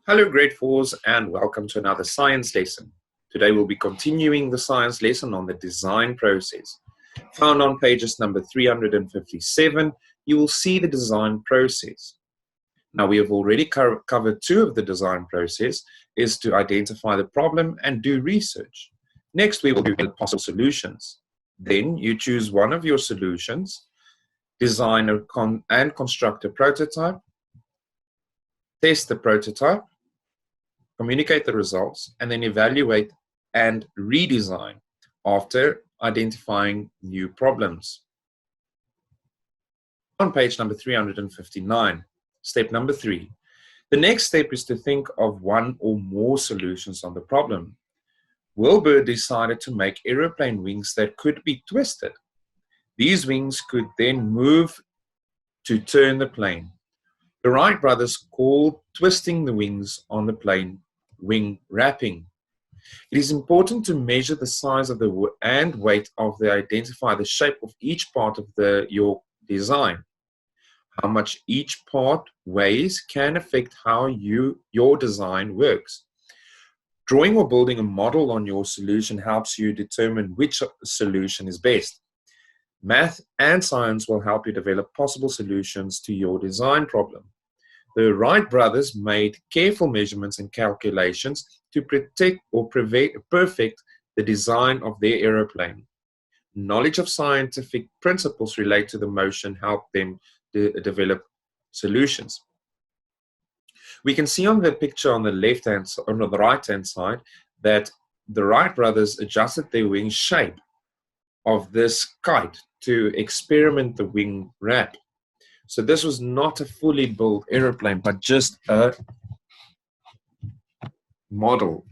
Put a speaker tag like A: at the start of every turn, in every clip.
A: Hello grade 4s and welcome to another science lesson. Today we'll be continuing the science lesson on the design process. Found on pages number 357, you will see the design process. Now we have already covered two of the design process, is to identify the problem and do research. Next we will do possible solutions. Then you choose one of your solutions, design and construct a prototype, test the prototype, communicate the results, and then evaluate and redesign after identifying new problems. On page number 359, step number 3. The next step is to think of one or more solutions on the problem. Wilbur decided to make aeroplane wings that could be twisted. These wings could then move to turn the plane. The Wright brothers called twisting the wings on the plane wing wrapping. It is important to measure the size of the and weight of the identify the shape of each part of your design. How much each part weighs can affect how your design works. Drawing or building a model on your solution helps you determine which solution is best. Math and science will help you develop possible solutions to your design problem. The Wright brothers made careful measurements and calculations to protect or perfect the design of their aeroplane. Knowledge of scientific principles related to the motion helped them develop solutions. We can see on the picture on the right-hand side that the Wright brothers adjusted their wing shape of this kite to experiment the wing wrap. So this was not a fully built aeroplane, but just a model.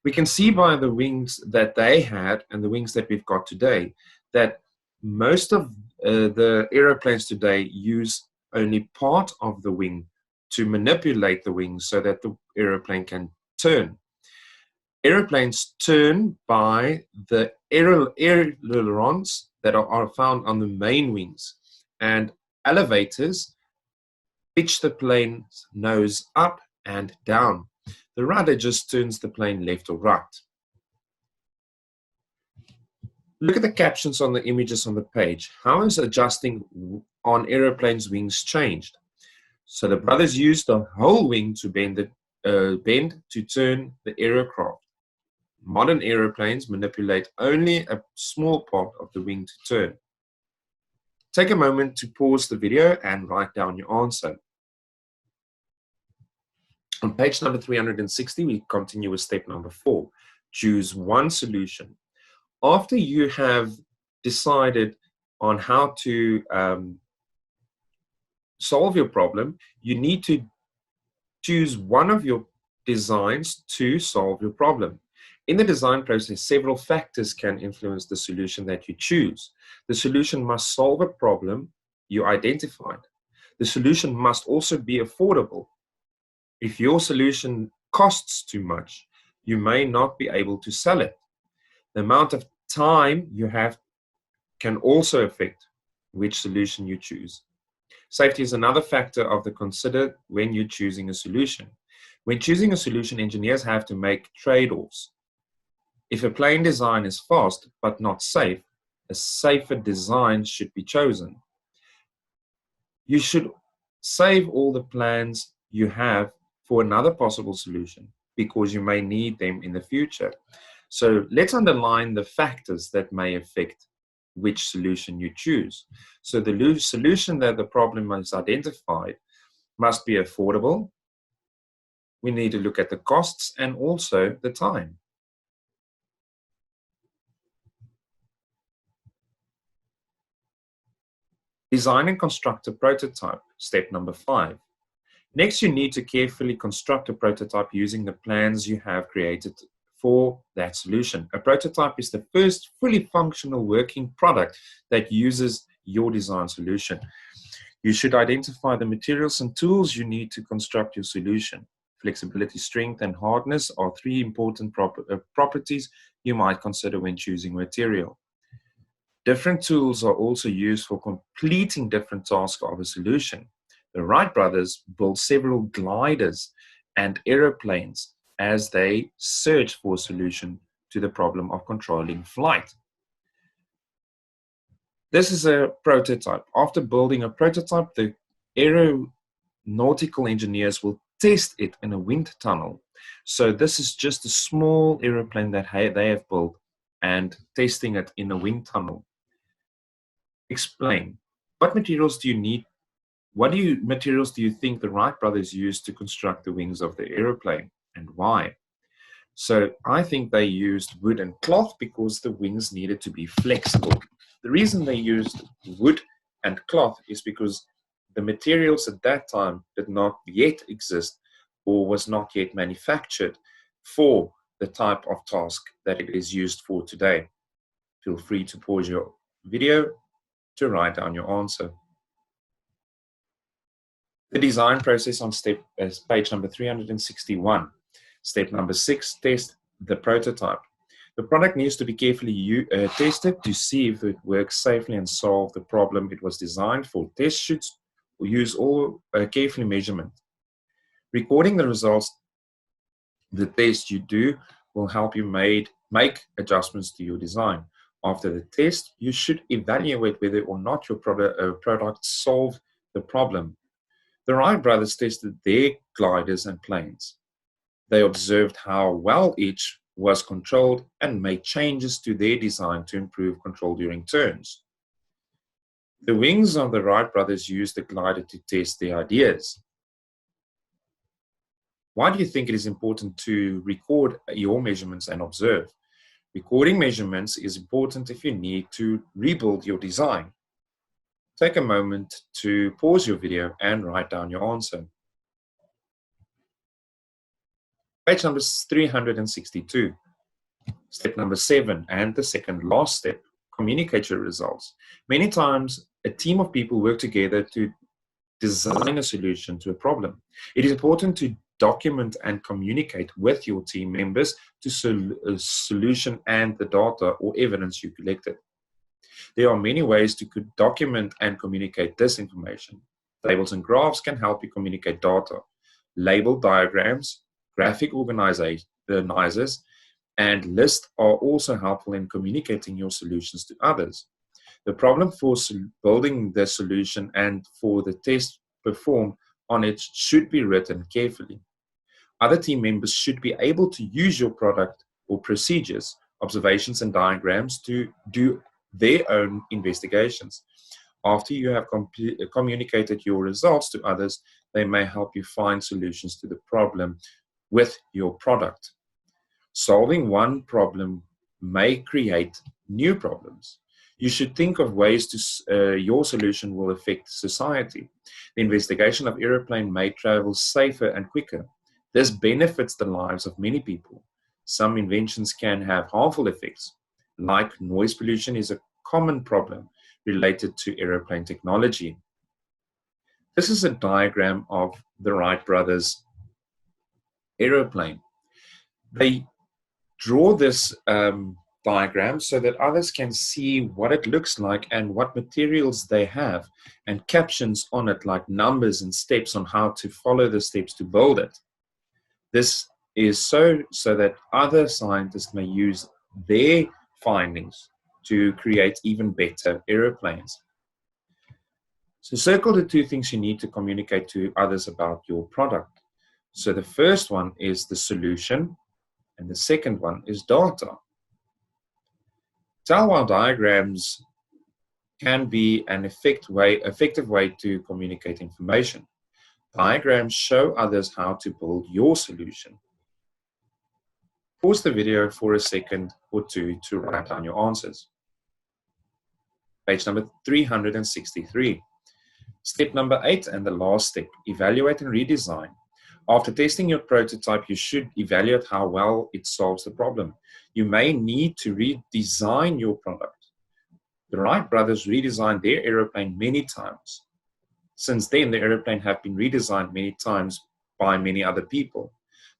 A: We can see by the wings that they had and the wings that we've got today that most of the aeroplanes today use only part of the wing to manipulate the wings so that the aeroplane can turn. Aeroplanes turn by the ailerons that are found on the main wings, and elevators pitch the plane's nose up and down. The rudder just turns the plane left or right. Look at the captions on the images on the page. How is adjusting on aeroplanes' wings changed? So the brothers used the whole wing to bend to turn the aircraft. Modern aeroplanes manipulate only a small part of the wing to turn. Take a moment to pause the video and write down your answer. On page number 360, we continue with step number 4. Choose one solution. After you have decided on how to solve your problem, you need to choose one of your designs to solve your problem. In the design process, several factors can influence the solution that you choose. The solution must solve a problem you identified. The solution must also be affordable. If your solution costs too much, you may not be able to sell it. The amount of time you have can also affect which solution you choose. Safety is another factor of the consider when you're choosing a solution. When choosing a solution, engineers have to make trade-offs. If a plane design is fast but not safe, a safer design should be chosen. You should save all the plans you have for another possible solution because you may need them in the future. So let's underline the factors that may affect which solution you choose. So the solution that the problem is identified must be affordable. We need to look at the costs and also the time. Design and construct a prototype, step number 5. Next, you need to carefully construct a prototype using the plans you have created for that solution. A prototype is the first fully functional working product that uses your design solution. You should identify the materials and tools you need to construct your solution. Flexibility, strength, and hardness are 3 important properties you might consider when choosing material. Different tools are also used for completing different tasks of a solution. The Wright brothers built several gliders and aeroplanes as they search for a solution to the problem of controlling flight. This is a prototype. After building a prototype, the aeronautical engineers will test it in a wind tunnel. So this is just a small aeroplane that they have built and testing it in a wind tunnel. Explain, what materials do you need? What materials do you think the Wright brothers used to construct the wings of the aeroplane, and why? So I think they used wood and cloth because the wings needed to be flexible. The reason they used wood and cloth is because the materials at that time did not yet exist or was not yet manufactured for the type of task that it is used for today. Feel free to pause your video to write down your answer. The design process on page number 361. Step number 6, test the prototype. The product needs to be carefully tested to see if it works safely and solve the problem it was designed for. Test should use all carefully measurement. Recording the results, the test you do will help you make adjustments to your design. After the test, you should evaluate whether or not your product solved the problem. The Wright brothers tested their gliders and planes. They observed how well each was controlled and made changes to their design to improve control during turns. The wings of the Wright brothers used the glider to test their ideas. Why do you think it is important to record your measurements and observe? Recording measurements is important if you need to rebuild your design. Take a moment to pause your video and write down your answer. Page number 362. Step number 7, and the second last step, communicate your results. Many times, a team of people work together to design a solution to a problem. It is important to document and communicate with your team members to solution and the data or evidence you collected. There are many ways to document and communicate this information. Tables and graphs can help you communicate data. Label diagrams, graphic organizers, and lists are also helpful in communicating your solutions to others. The problem for building the solution and for the test performed on it should be written carefully. Other team members should be able to use your product or procedures, observations, and diagrams to do their own investigations. After you have communicated your results to others, they may help you find solutions to the problem with your product. Solving one problem may create new problems. You should think of ways your solution will affect society. The investigation of aeroplane may travel safer and quicker. This benefits the lives of many people. Some inventions can have harmful effects, like noise pollution is a common problem related to aeroplane technology. This is a diagram of the Wright brothers' aeroplane. They draw this diagram so that others can see what it looks like and what materials they have, and captions on it like numbers and steps on how to follow the steps to build it. This is so that other scientists may use their findings to create even better aeroplanes. So circle the 2 things you need to communicate to others about your product. So the first one is the solution, and the second one is data. Tell why diagrams can be an effective way to communicate information. Diagrams show others how to build your solution. Pause the video for a second or 2 to write down your answers. Page number 363. Step number 8 and the last step, evaluate and redesign. After testing your prototype, you should evaluate how well it solves the problem. You may need to redesign your product. The Wright brothers redesigned their aeroplane many times. Since then, the aeroplane have been redesigned many times by many other people.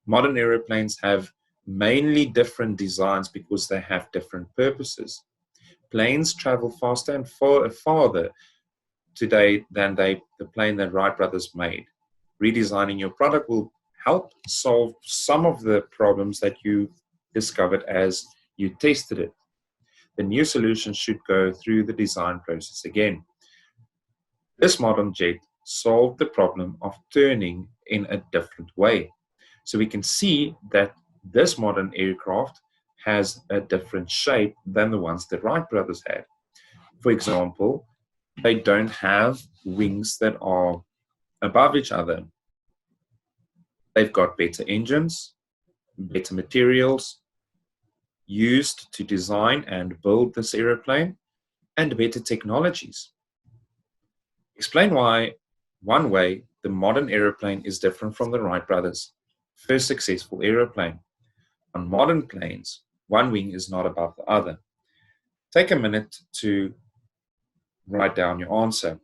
A: Modern aeroplanes have mainly different designs because they have different purposes. Planes travel faster and farther today than the plane that Wright brothers made. Redesigning your product will help solve some of the problems that you discovered as you tested it. The new solution should go through the design process again. This modern jet solved the problem of turning in a different way. So we can see that this modern aircraft has a different shape than the ones the Wright brothers had. For example, they don't have wings that are above each other. They've got better engines, better materials used to design and build this aeroplane, and better technologies. Explain why one way the modern aeroplane is different from the Wright brothers' first successful aeroplane. On modern planes, one wing is not above the other. Take a minute to write down your answer.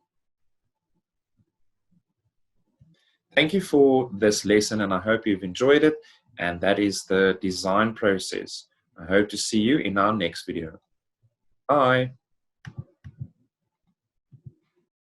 A: Thank you for this lesson, and I hope you've enjoyed it. And that is the design process. I hope to see you in our next video. Bye.